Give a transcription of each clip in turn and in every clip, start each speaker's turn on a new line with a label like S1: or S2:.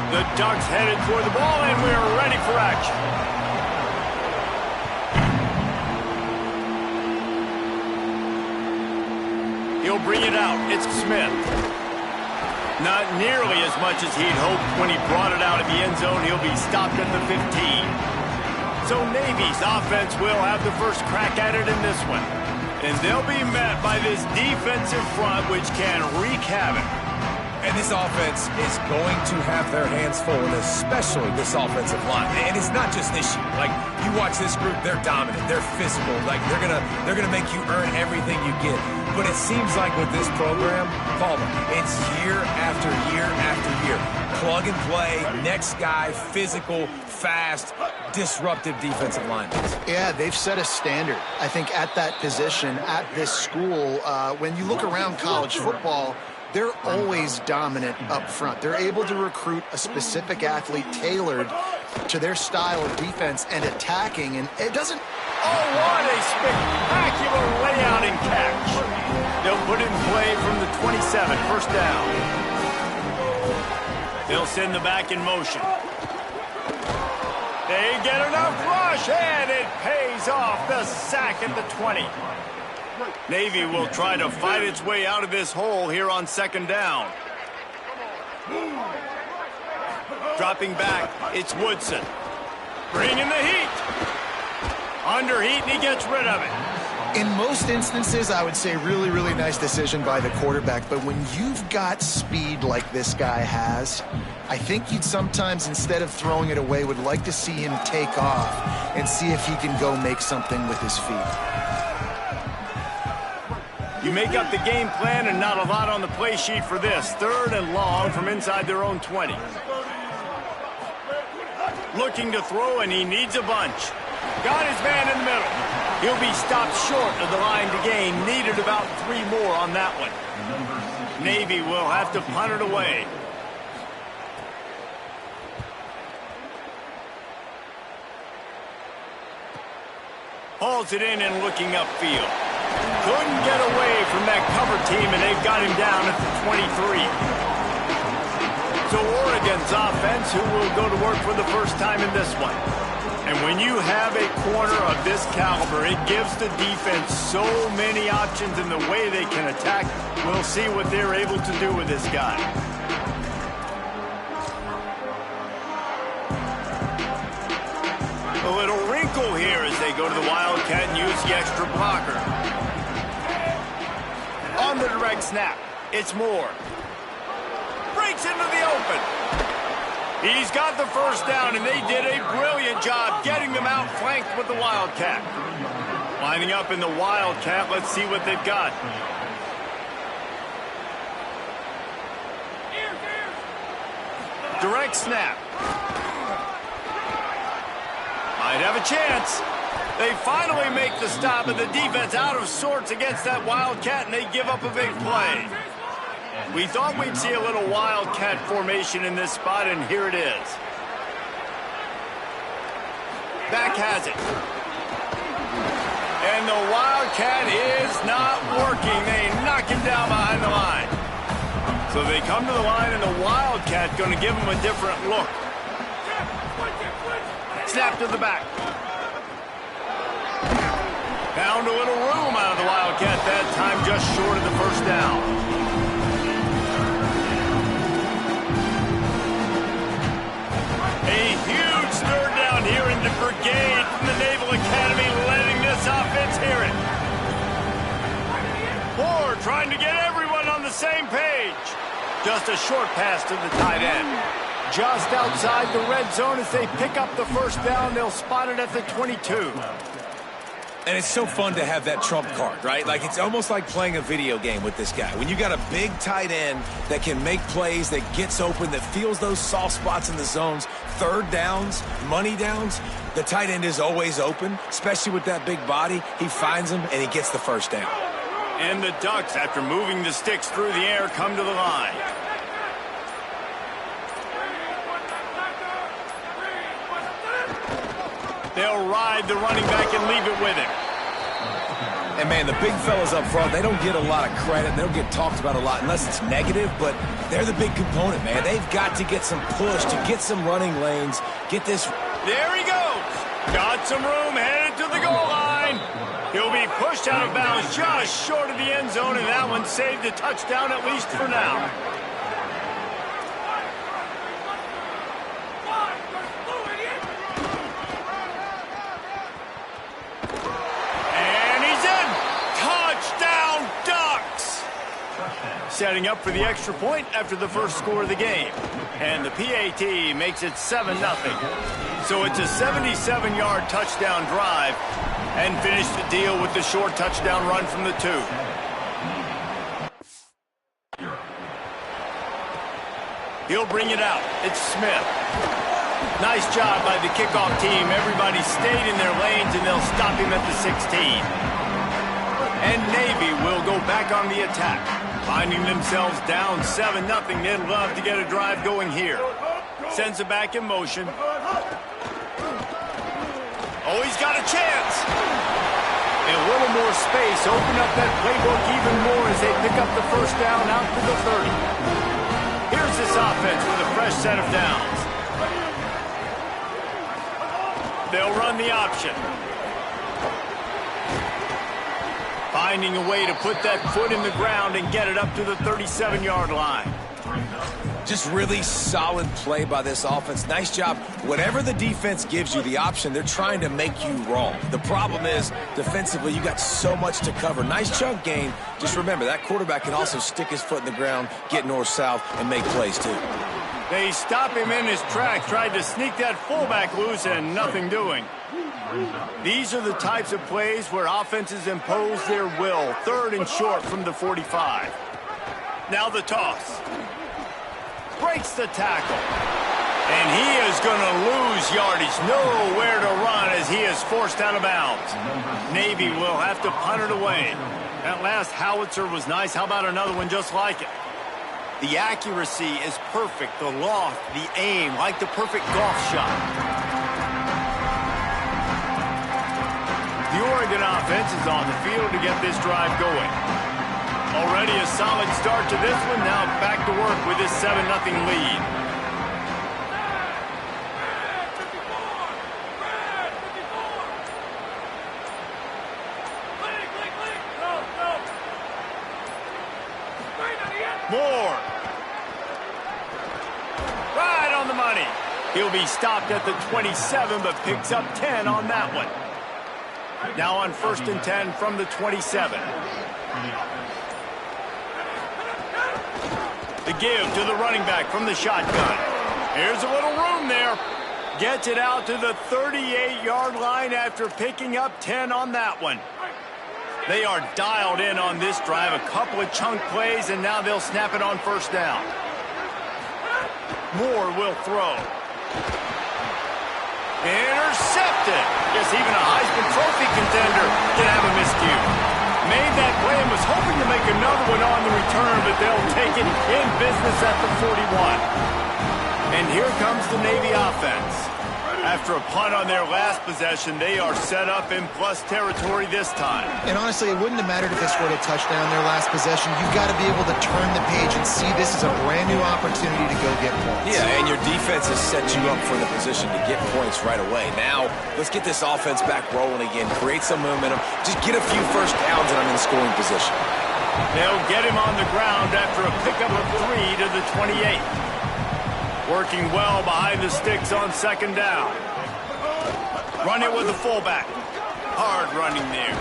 S1: The Ducks headed toward the ball, and we're ready for action. He'll bring it out. It's Smith. Not nearly as much as he'd hoped when he brought it out of the end zone. He'll be stopped at the 15. So Navy's offense will have the first crack at it in this one. And they'll be met by this defensive front, which can wreak havoc.
S2: And this offense is going to have their hands full, and especially this offensive line. And it's not just this year. Like, you watch this group, they're dominant, they're physical. Like, they're gonna make you earn everything you get. But it seems like with this program, Palmer, it's year after year after year. Plug and play, next guy, physical, fast, disruptive defensive linemen.
S3: Yeah, they've set a standard, I think, at that position, at this school. When you look around college football, they're always dominant up front. They're able to recruit a specific athlete tailored to their style of defense and attacking, and it doesn't...
S1: Oh, what a spectacular layout and catch. They'll put it in play from the 27, first down. They'll send the back in motion. They get enough rush, and it pays off. The sack at the 20. Navy will try to fight its way out of this hole here on second down. Dropping back, it's Woodson. Bringing the heat. Under heat, and he gets rid of it.
S3: In most instances, I would say really, really nice decision by the quarterback. But when you've got speed like this guy has, I think you'd sometimes, instead of throwing it away, would like to see him take off and see if he can go make something with his feet.
S1: You make up the game plan and not a lot on the play sheet for this. Third and long from inside their own 20. Looking to throw, and he needs a bunch. Got his man in the middle. He'll be stopped short of the line to gain. Needed about 3 more on that one. Navy will have to punt it away. Hauls it in and looking upfield. Couldn't get away from that cover team, and they've got him down at the 23. So Oregon's offense, who will go to work for the first time in this one. And when you have a corner of this caliber, it gives the defense so many options in the way they can attack. We'll see what they're able to do with this guy. A little wrinkle here as they go to the Wildcat and use the extra blocker. On the direct snap, it's Moore. Breaks into the open. He's got the first down, and they did a brilliant job getting them out flanked with the Wildcat. Lining up in the Wildcat, let's see what they've got. Direct snap. Might have a chance. They finally make the stop, and the defense out of sorts against that Wildcat, and they give up a big play. We thought we'd see a little Wildcat formation in this spot, and here it is. Back has it. And the Wildcat is not working. They knock him down behind the line. So they come to the line, and the Wildcat going to give him a different look. Snap to the back. Found a little room out of the Wildcat that time, just short of the first down. A huge third down here in the brigade from the Naval Academy, letting this offense hear it. Moore trying to get everyone on the same page. Just a short pass to the tight end. Just outside the red zone as they pick up the first down. They'll spot it at the 22.
S2: And it's so fun to have that trump card, right? Like, it's almost like playing a video game with this guy. When you got a big tight end that can make plays, that gets open, that feels those soft spots in the zones, third downs, money downs, the tight end is always open, especially with that big body. He finds him, and he gets the first down.
S1: And the Ducks, after moving the sticks through the air, come to the line. They'll ride the running back and leave it with him.
S2: And, man, the big fellas up front, they don't get a lot of credit. They don't get talked about a lot unless it's negative, but they're the big component, man. They've got to get some push to get some running lanes, get this.
S1: There he goes. Got some room, headed to the goal line. He'll be pushed out of bounds just short of the end zone, and that one saved a touchdown at least for now. Setting up for the extra point after the first score of the game. And the PAT makes it 7-0. So it's a 77-yard touchdown drive and finish the deal with the short touchdown run from the 2. He'll bring it out. It's Smith. Nice job by the kickoff team. Everybody stayed in their lanes, and they'll stop him at the 16. And Navy will go back on the attack. Finding themselves down 7-0, they'd love to get a drive going here. Sends it back in motion. Oh, he's got a chance. And a little more space. Open up that playbook even more as they pick up the first down out to the 30. Here's this offense with a fresh set of downs. They'll run the option. Finding a way to put that foot in the ground and get it up to the 37-yard line.
S2: Just really solid play by this offense. Nice job. Whatever the defense gives you the option, they're trying to make you wrong. The problem is, defensively, you got so much to cover. Nice chunk gain. Just remember, that quarterback can also stick his foot in the ground, get north-south, and make plays too.
S1: They stop him in his tracks, tried to sneak that fullback loose, and nothing doing. These are the types of plays where offenses impose their will. 3rd and short from the 45. Now the toss. Breaks the tackle. And he is going to lose yardage. Nowhere to run as he is forced out of bounds. Navy will have to punt it away. That last howitzer was nice. How about another one just like it? The accuracy is perfect. The loft, the aim, like the perfect golf shot. The Oregon offense is on the field to get this drive going. Already a solid start to this one. Now back to work with this 7-0 lead. Moore. Right on the money. He'll be stopped at the 27, but picks up 10 on that one. Now on 1st and 10 from the 27. The give to the running back from the shotgun. Here's a little room there. Gets it out to the 38-yard line after picking up 10 on that one. They are dialed in on this drive. A couple of chunk plays, and now they'll snap it on 1st down. Moore will throw. Intercepted. Guess even a Heisman Trophy contender can have a miscue. Made that play and was hoping to make another one on the return, but they'll take it in business at the 41. And here comes the Navy offense. After a punt on their last possession, they are set up in plus territory this time.
S3: And honestly, it wouldn't have mattered if they scored a touchdown their last possession. You've got to be able to turn the page and see this as a brand new opportunity to go get points.
S2: Yeah, and your defense has set you up for the position to get points right away. Now, let's get this offense back rolling again, create some momentum, just get a few first downs and I'm in scoring position.
S1: They'll get him on the ground after a pickup of 3 to the 28. Working well behind the sticks on 2nd down. Run it with the fullback. Hard running there.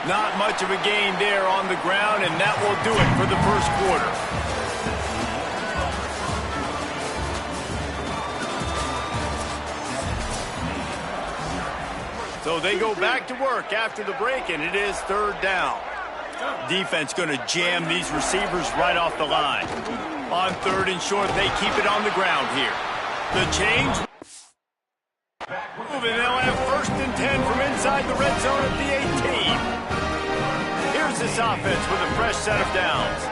S1: Not much of a gain there on the ground, and that will do it for the first quarter. So they go back to work after the break, and it is 3rd down. Defense going to jam these receivers right off the line. On 3rd and short, they keep it on the ground here. The change. Moving, they'll have 1st and 10 from inside the red zone at the 18. Here's this offense with a fresh set of downs.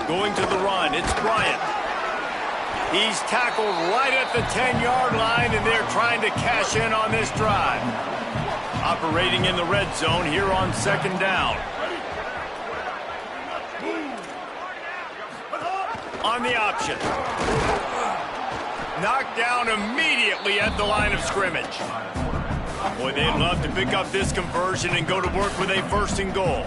S1: Going to the run, it's Bryant. He's tackled right at the 10-yard line, and they're trying to cash in on this drive. Operating in the red zone here on second down. On the option. Knocked down immediately at the line of scrimmage. Boy, they'd love to pick up this conversion and go to work with a 1st and goal.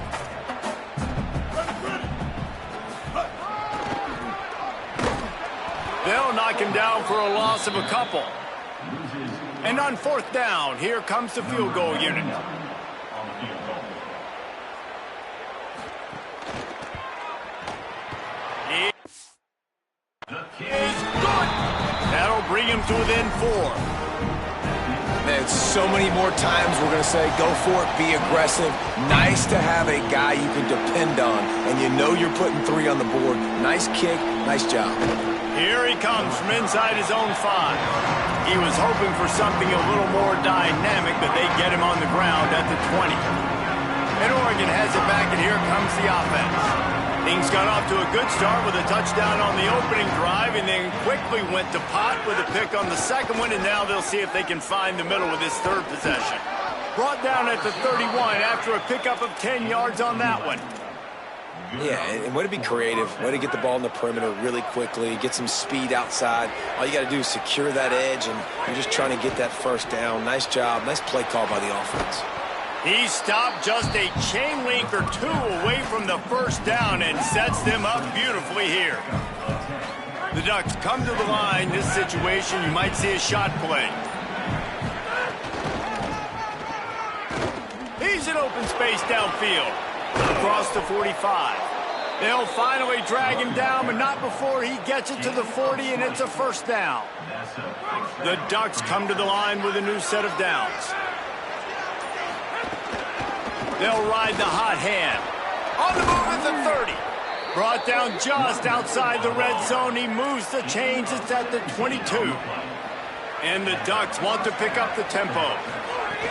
S1: They'll knock him down for a loss of a couple. And on 4th down, here comes the field goal unit. He's good. That'll bring him to within 4.
S2: Man, so many more times we're going to say, go for it, be aggressive. Nice to have a guy you can depend on, and you know you're putting 3 on the board. Nice kick, nice job.
S1: Here he comes from inside his own 5. He was hoping for something a little more dynamic, but they get him on the ground at the 20. And Oregon has it back, and here comes the offense. Things got off to a good start with a touchdown on the opening drive, and then quickly went to pot with a pick on the second one, and now they'll see if they can find the middle with this 3rd possession. Brought down at the 31 after a pickup of 10 yards on that one.
S2: Yeah, and way to be creative, way to get the ball in the perimeter really quickly, get some speed outside. All you got to do is secure that edge, and you're just trying to get that 1st down. Nice job, nice play call by the offense.
S1: He stopped just a chain link or 2 away from the 1st down and sets them up beautifully here. The Ducks come to the line. This situation, you might see a shot play. He's in open space downfield. Across the 45. They'll finally drag him down, but not before he gets it to the 40, and it's a 1st down. The Ducks come to the line with a new set of downs. They'll ride the hot hand. On the move at the 30. Brought down just outside the red zone. He moves the chains. It's at the 22. And the Ducks want to pick up the tempo.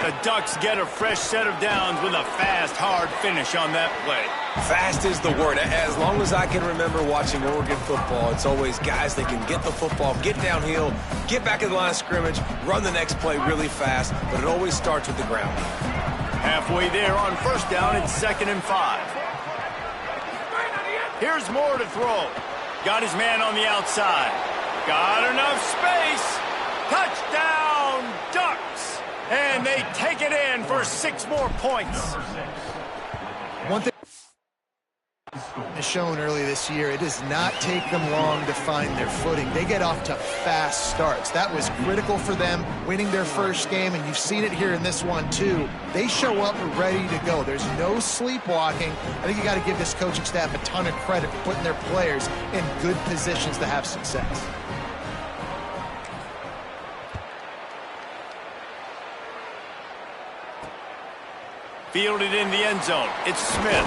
S1: The Ducks get a fresh set of downs with a fast, hard finish on that play.
S2: Fast is the word. As long as I can remember watching Oregon football, it's always guys that can get the football, get downhill, get back in the line of scrimmage, run the next play really fast, but it always starts with the ground.
S1: Halfway there on 1st down, it's 2nd and 5. Here's Moore to throw. Got his man on the outside. Got enough space. Touchdown, Ducks. And they take it in for 6 more points.
S3: One thing is shown early this year, it does not take them long to find their footing. They get off to fast starts. That was critical for them, winning their 1st game, and you've seen it here in this one too. They show up ready to go. There's no sleepwalking. I think you got to give this coaching staff a ton of credit for putting their players in good positions to have success.
S1: Fielded in the end zone. It's Smith.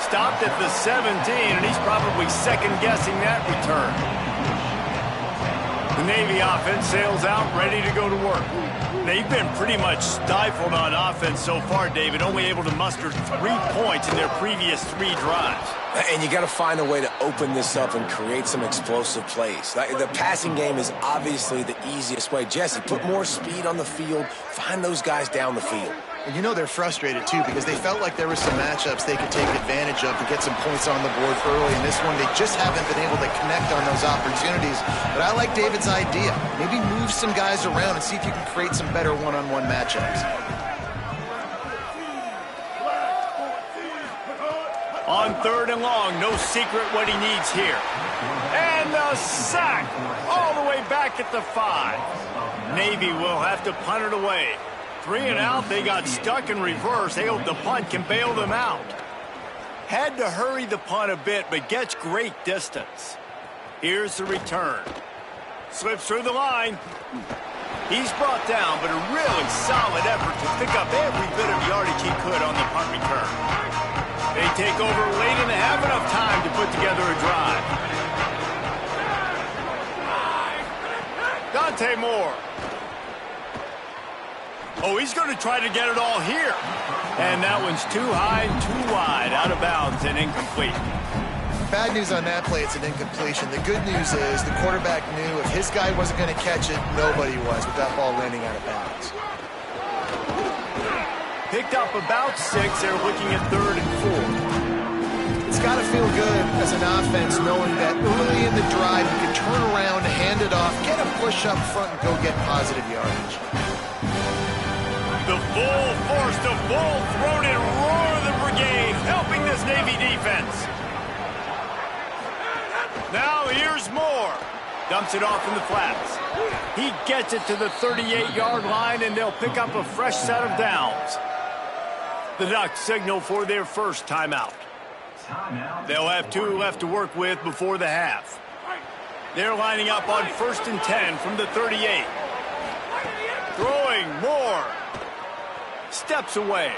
S1: Stopped at the 17, and he's probably second-guessing that return. The Navy offense sails out, ready to go to work. They've been pretty much stifled on offense so far, David, only able to muster 3 points in their previous 3 drives.
S2: And you got to find a way to open this up and create some explosive plays. The passing game is obviously the easiest way. Jesse, put more speed on the field, find those guys down the field.
S3: And you know they're frustrated, too, because they felt like there were some matchups they could take advantage of to get some points on the board early. In this one, they just haven't been able to connect on those opportunities. But I like David's idea. Maybe move some guys around and see if you can create some better one-on-one matchups.
S1: On 3rd and long, no secret what he needs here. And the sack all the way back at the 5. Navy will have to punt it away. 3 and out, they got stuck in reverse. They hope the punt can bail them out. Had to hurry the punt a bit, but gets great distance. Here's the return. Slips through the line. He's brought down, but a really solid effort to pick up every bit of yardage he could on the punt return. They take over late and they have enough time to put together a drive. Dante Moore. Oh, he's going to try to get it all here. And that one's too high and too wide, out of bounds and incomplete.
S3: Bad news on that play, it's an incompletion. The good news is the quarterback knew if his guy wasn't going to catch it, nobody was with that ball landing out of bounds.
S1: Picked up about 6. They're looking at 3rd and 4.
S3: It's got to feel good as an offense knowing that early in the drive you can turn around, hand it off, get a push up front, and go get positive yardage.
S1: The full force, the full-throated roar of the brigade helping this Navy defense. Now here's Moore. Dumps it off in the flats. He gets it to the 38-yard line, and they'll pick up a fresh set of downs. The Ducks signal for their first timeout. They'll have 2 left to work with before the half. They're lining up on 1st and 10 from the 38. Throwing Moore. Steps away.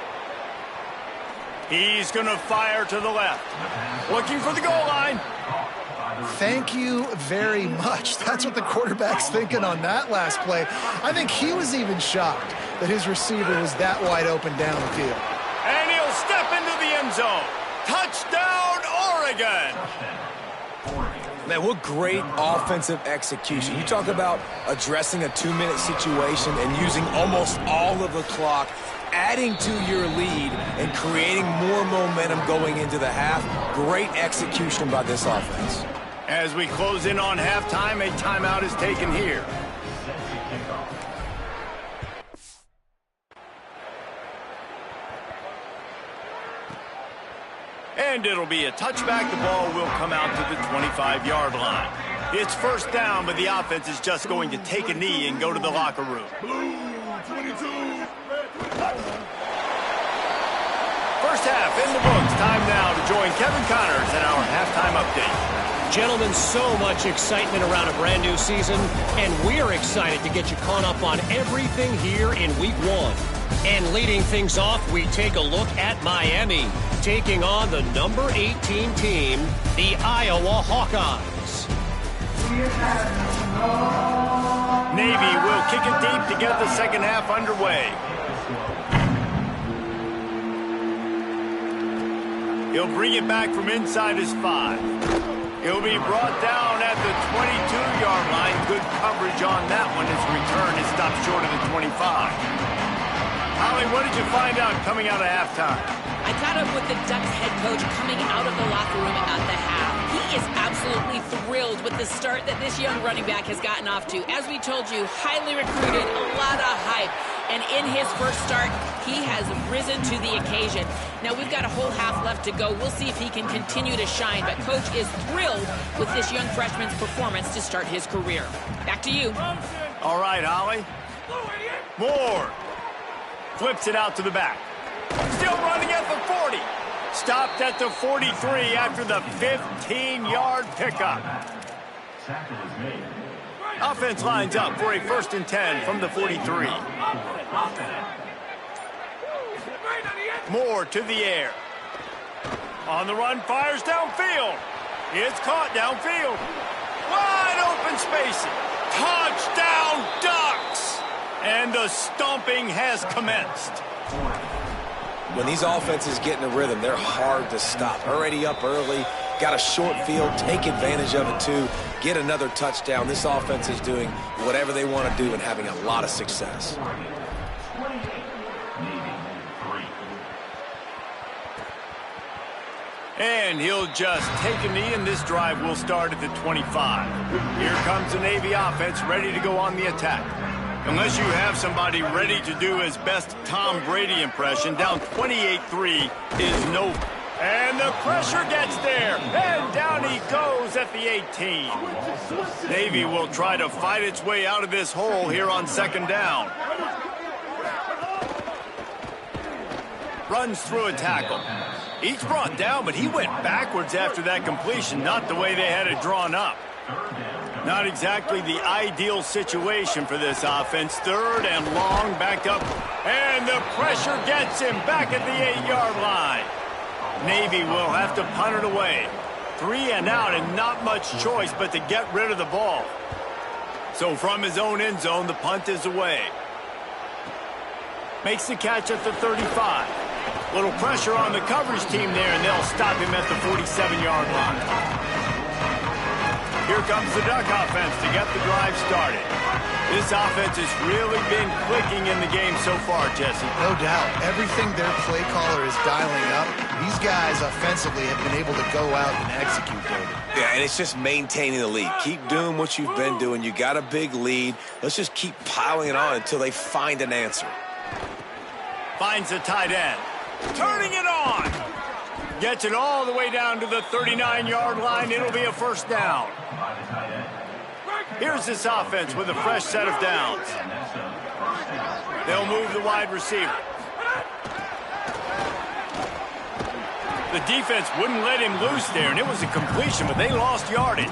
S1: He's going to fire to the left. Looking for the goal line.
S3: Thank you very much. That's what the quarterback's thinking on that last play. I think he was even shocked that his receiver was that wide open down the field.
S1: And he'll step into the end zone. Touchdown, Oregon!
S2: Man, what great offensive execution. You talk about addressing a 2-minute situation and using almost all of the clock, adding to your lead and creating more momentum going into the half. Great execution by this offense.
S1: As we close in on halftime, a timeout is taken here. And it'll be a touchback. The ball will come out to the 25-yard line. It's first down, but the offense is just going to take a knee and go to the locker room. First half in the books. Time now to join Kevin Connors in our halftime update.
S4: Gentlemen, so much excitement around a brand new season, and we're excited to get you caught up on everything here in Week 1. And leading things off, we take a look at Miami, taking on the number 18 team, the Iowa Hawkeyes.
S1: Navy will kick it deep to get the second half underway. He'll bring it back from inside his 5. He'll be brought down at the 22-yard line. Good coverage on that one. His return is stopped short of the 25. Holly, what did you find out coming out of halftime?
S5: I caught up with the Ducks head coach coming out of the locker room at the half. He is absolutely thrilled with the start that this young running back has gotten off to. As we told you, highly recruited, a lot of hype. And in his first start, he has risen to the occasion. Now, we've got a whole half left to go. We'll see if he can continue to shine. But Coach is thrilled with this young freshman's performance to start his career. Back to you.
S1: All right, Holly. Moore. Flips it out to the back. Still running at the 40. Stopped at the 43 after the 15-yard pickup. Offense lines up for a 1st and 10 from the 43. Moore to the air. On the run, fires downfield. It's caught downfield. Wide open spacing. Touchdown, Ducks! And the stomping has commenced.
S2: When these offenses get in a rhythm, they're hard to stop. Already up early, got a short field, take advantage of it too, get another touchdown. This offense is doing whatever they want to do and having a lot of success.
S1: And he'll just take a knee, and this drive will start at the 25. Here comes the Navy offense ready to go on the attack. Unless you have somebody ready to do his best Tom Brady impression, down 28-3 is no. And the pressure gets there, and down he goes at the 18. Navy will try to fight its way out of this hole here on 2nd down. Runs through a tackle. He's brought down, but he went backwards after that completion, not the way they had it drawn up. Not exactly the ideal situation for this offense. 3rd and long, backed up, and the pressure gets him back at the 8-yard line. Navy will have to punt it away. 3 and out, and not much choice but to get rid of the ball. So from his own end zone, the punt is away. Makes the catch at the 35. Little pressure on the coverage team there, and they'll stop him at the 47-yard line. Here comes the Duck offense to get the drive started. This offense has really been clicking in the game so far, Jesse.
S3: No doubt. Everything their play caller is dialing up, these guys offensively have been able to go out and execute, David.
S2: Yeah, and it's just maintaining the lead. Keep doing what you've been doing. You got a big lead. Let's just keep piling it on until they find an answer.
S1: Finds the tight end. Turning it on. Gets it all the way down to the 39-yard line. It'll be a first down. Here's this offense with a fresh set of downs. They'll move the wide receiver. The defense wouldn't let him loose there, and it was a completion, but they lost yardage.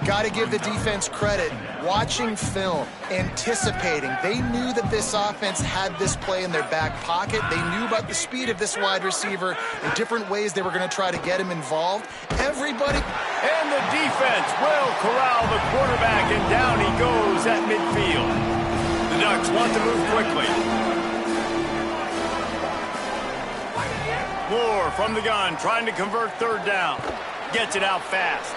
S3: Got to give the defense credit. Watching film, anticipating. They knew that this offense had this play in their back pocket. They knew about the speed of this wide receiver and different ways they were going to try to get him involved. Everybody...
S1: And the defense will corral the quarterback, and down he goes at midfield. The Ducks want to move quickly. Moore from the gun, trying to convert third down. Gets it out fast.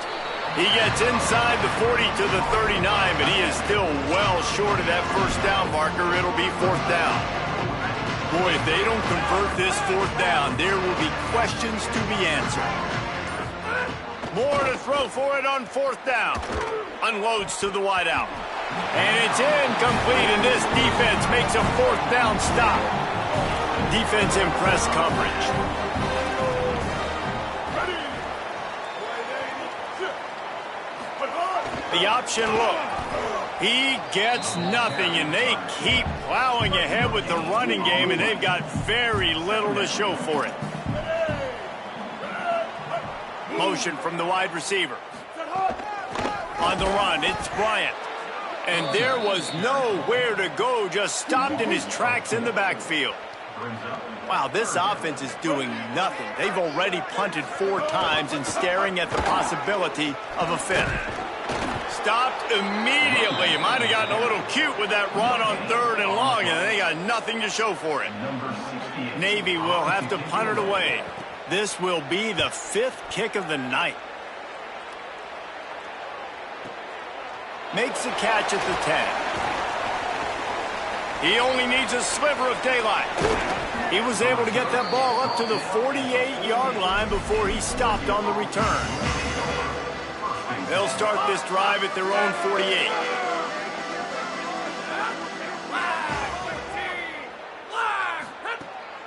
S1: He gets inside the 40 to the 39, but he is still well short of that first down marker. It'll be fourth down. Boy, if they don't convert this fourth down, there will be questions to be answered. Moore to throw for it on fourth down. Unloads to the wideout. And it's incomplete, and this defense makes a fourth down stop. Defense in press coverage. The option look. He gets nothing, and they keep plowing ahead with the running game, and they've got very little to show for it. Motion from the wide receiver. On the run, it's Bryant. And there was nowhere to go, just stopped in his tracks in the backfield. Wow, this offense is doing nothing. They've already punted 4 times and staring at the possibility of a fifth. Stopped immediately. Might have gotten a little cute with that run on third and long, and they got nothing to show for it. Navy will have to punt it away. This will be the 5th kick of the night. Makes a catch at the 10. He only needs a sliver of daylight. He was able to get that ball up to the 48-yard line before he stopped on the return. They'll start this drive at their own 48.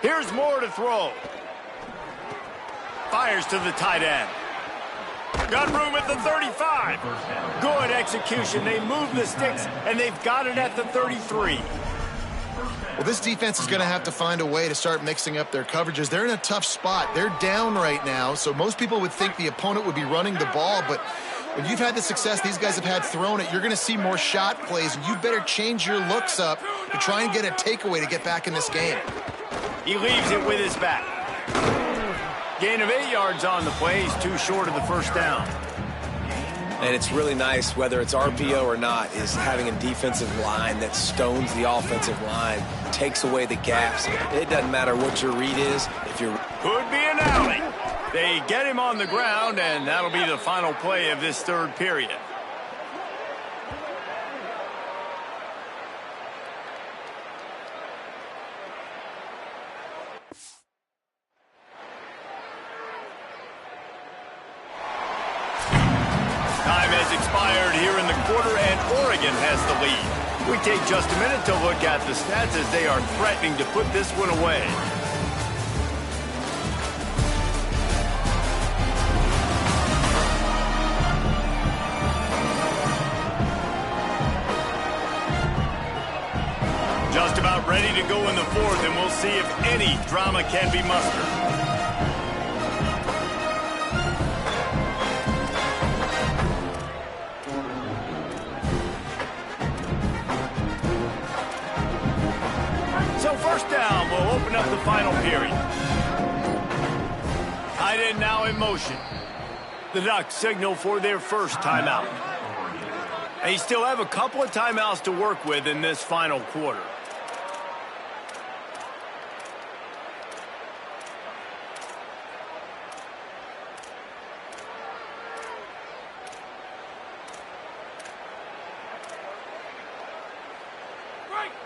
S1: Here's Moore to throw. Fires to the tight end. Got room at the 35. Good execution. They move the sticks, and they've got it at the 33.
S3: Well, this defense is going to have to find a way to start mixing up their coverages. They're in a tough spot. They're down right now, so most people would think the opponent would be running the ball, but when you've had the success these guys have had throwing it, you're going to see more shot plays, and you better change your looks up to try and get a takeaway to get back in this game.
S1: He leaves it with his back. Gain of 8 yards on the play. He's too short of the first down.
S2: And it's really nice, whether it's RPO or not, is having a defensive line that stones the offensive line, takes away the gaps. It doesn't matter what your read is. If you're...
S1: Could be an alley. They get him on the ground, and that'll be the final play of this third period. Time has expired here in the quarter, and Oregon has the lead. We take just a minute to look at the stats as they are threatening to put this one away. Just about ready to go in the fourth, and we'll see if any drama can be mustered. So first down will open up the final period. Tight end now in motion. The Ducks signal for their first timeout. They still have a couple of timeouts to work with in this final quarter.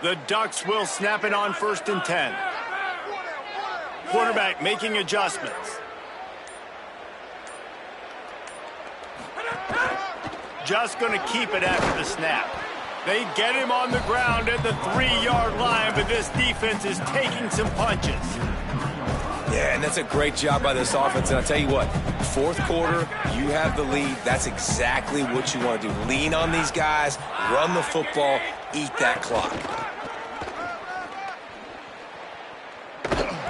S1: The Ducks will snap it on 1st and 10. Quarterback making adjustments. Just going to keep it after the snap. They get him on the ground at the 3-yard line, but this defense is taking some punches.
S2: Yeah, and that's a great job by this offense. And I'll tell you what, 4th quarter, you have the lead. That's exactly what you want to do. Lean on these guys, run the football, eat that clock.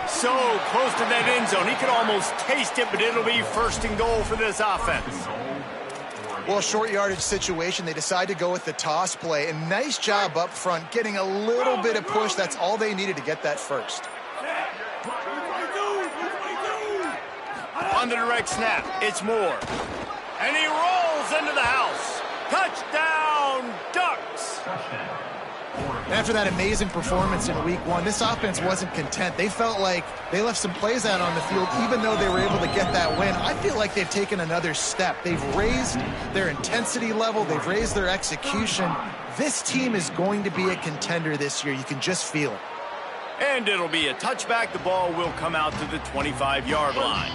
S1: So close to that end zone. He could almost taste it, but it'll be 1st and goal for this offense.
S3: Well, short yardage situation, they decide to go with the toss play. And nice job up front, getting a little bit of push. That's all they needed to get that first.
S1: On the direct snap, it's Moore. And he rolls into the house. Touchdown, Ducks!
S3: After that amazing performance in week 1, this offense wasn't content. They felt like they left some plays out on the field, even though they were able to get that win. I feel like they've taken another step. They've raised their intensity level. They've raised their execution. This team is going to be a contender this year. You can just feel it.
S1: And it'll be a touchback. The ball will come out to the 25-yard line.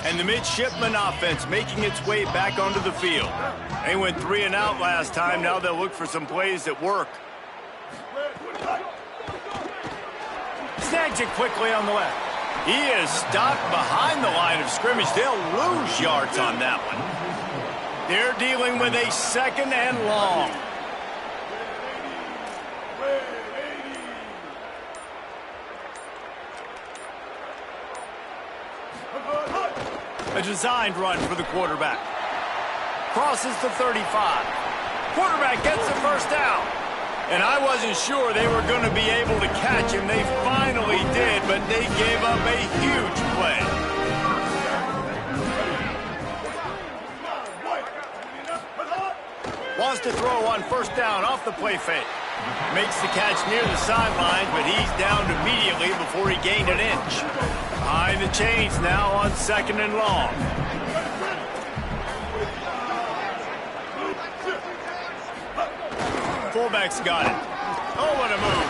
S1: And the midshipman offense making its way back onto the field. They went 3 and out last time. Now they'll look for some plays that work. Snags it quickly on the left. He is stopped behind the line of scrimmage. They'll lose yards on that one. They're dealing with a 2nd and long. A designed run for the quarterback. Crosses the 35. Quarterback gets the 1st down. And I wasn't sure they were going to be able to catch him. They finally did, but they gave up a huge play. Wants to throw on 1st down off the play fake. Makes the catch near the sideline, but he's downed immediately before he gained an inch. Behind the chains now on 2nd and long. Fullback's got it. Oh, what a move.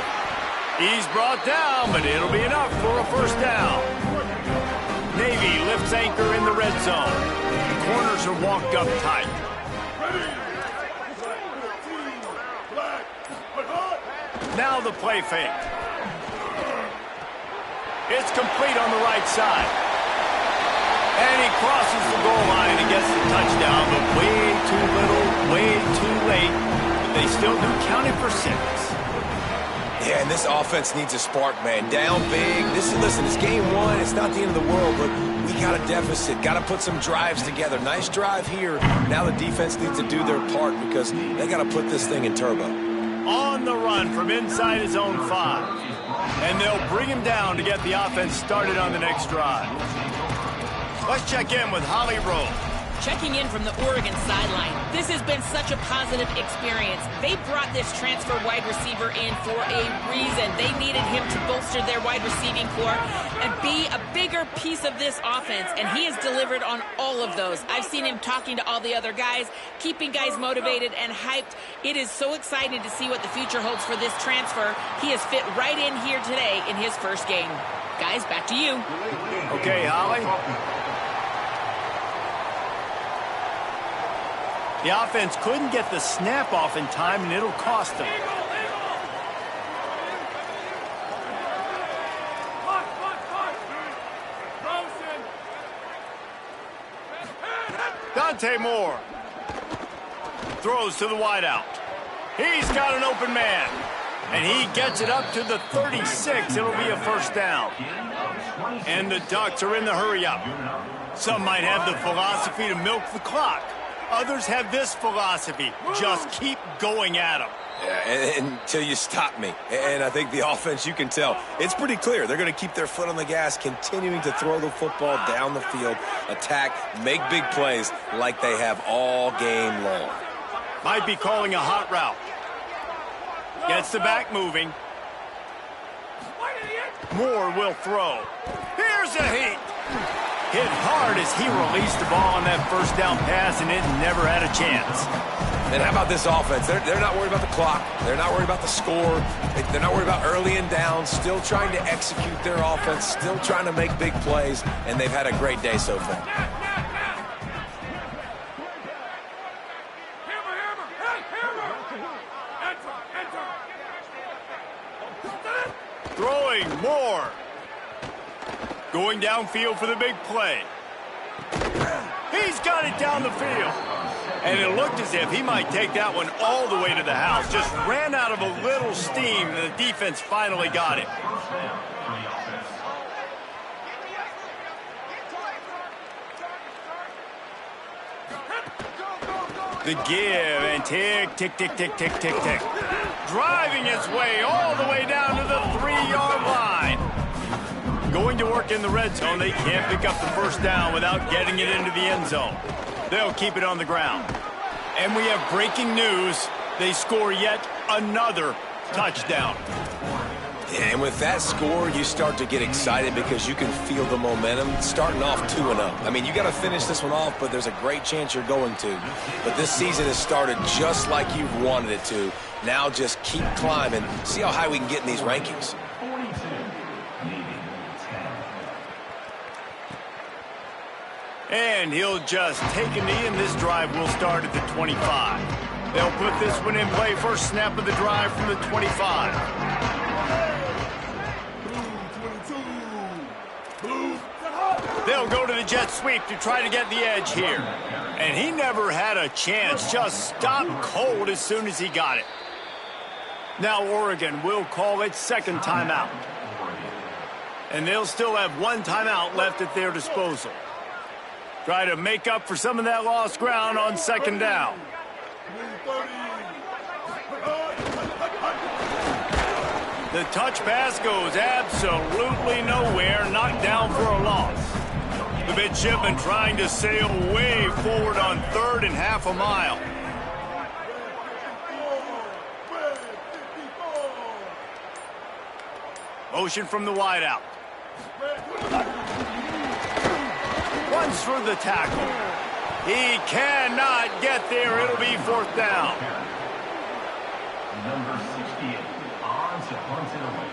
S1: He's brought down, but it'll be enough for a 1st down. Navy lifts anchor in the red zone. Corners are walked up tight. Now the play fake. It's complete on the right side. And he crosses the goal line and gets the touchdown, but way too little, way too late. They still do count it for 6.
S2: Yeah, and this offense needs a spark, man. Down big. Listen, it's game 1. It's not the end of the world, but we got a deficit. Got to put some drives together. Nice drive here. Now the defense needs to do their part because they got to put this thing in turbo.
S1: On the run from inside his own 5. And they'll bring him down to get the offense started on the next drive. Let's check in with Holly Rowe.
S5: Checking in from the Oregon sideline. This has been such a positive experience. They brought this transfer wide receiver in for a reason. They needed him to bolster their wide receiving core and be a bigger piece of this offense, and he has delivered on all of those. I've seen him talking to all the other guys, keeping guys motivated and hyped. It is so exciting to see what the future holds for this transfer. He has fit right in here today in his 1st game. Guys, back to you.
S1: Okay, Holly. The offense couldn't get the snap off in time, and it'll cost them. Dante Moore throws to the wideout. He's got an open man, and he gets it up to the 36. It'll be a 1st down. And the Ducks are in the hurry-up. Some might have the philosophy to milk the clock. Others have this philosophy, just keep going at them.
S2: Yeah, until you stop me. And I think the offense, you can tell, it's pretty clear. They're going to keep their foot on the gas, continuing to throw the football down the field, attack, make big plays like they have all game long.
S1: Might be calling a hot route. Gets the back moving. Moore will throw. Here's a heat. Hit hard as he released the ball on that 1st down pass, and it never had a chance.
S2: And how about this offense? They're not worried about the clock. They're not worried about the score. They're not worried about early and down. Still trying to execute their offense. Still trying to make big plays. And they've had a great day so far.
S1: Throwing more. Going downfield for the big play. He's got it down the field. And it looked as if he might take that one all the way to the house. Just ran out of a little steam, and the defense finally got him. The give and tick, tick, tick, tick, tick, tick, tick. Driving his way all the way down to the 3-yard line. Going to work in the red zone. They can't pick up the first down without getting it into the end zone. They'll keep it on the ground. And we have breaking news. They score yet another touchdown.
S2: And with that score, you start to get excited because you can feel the momentum starting off 2-0. I mean, you got to finish this one off, but there's a great chance you're going to. But this season has started just like you've wanted it to. Now just keep climbing. See how high we can get in these rankings.
S1: And he'll just take a knee, and this drive will start at the 25. They'll put this one in play. First snap of the drive from the 25. They'll go to the jet sweep to try to get the edge here. And he never had a chance. Just stopped cold as soon as he got it. Now Oregon will call its second timeout. And they'll still have one timeout left at their disposal. Try to make up for some of that lost ground on second down. The touch pass goes absolutely nowhere, knocked down for a loss. The midshipman trying to sail way forward on third and half a mile. Motion from the wideout. Runs through the tackle. He cannot get there. It'll be fourth down.
S6: Number 68 on to punt it away.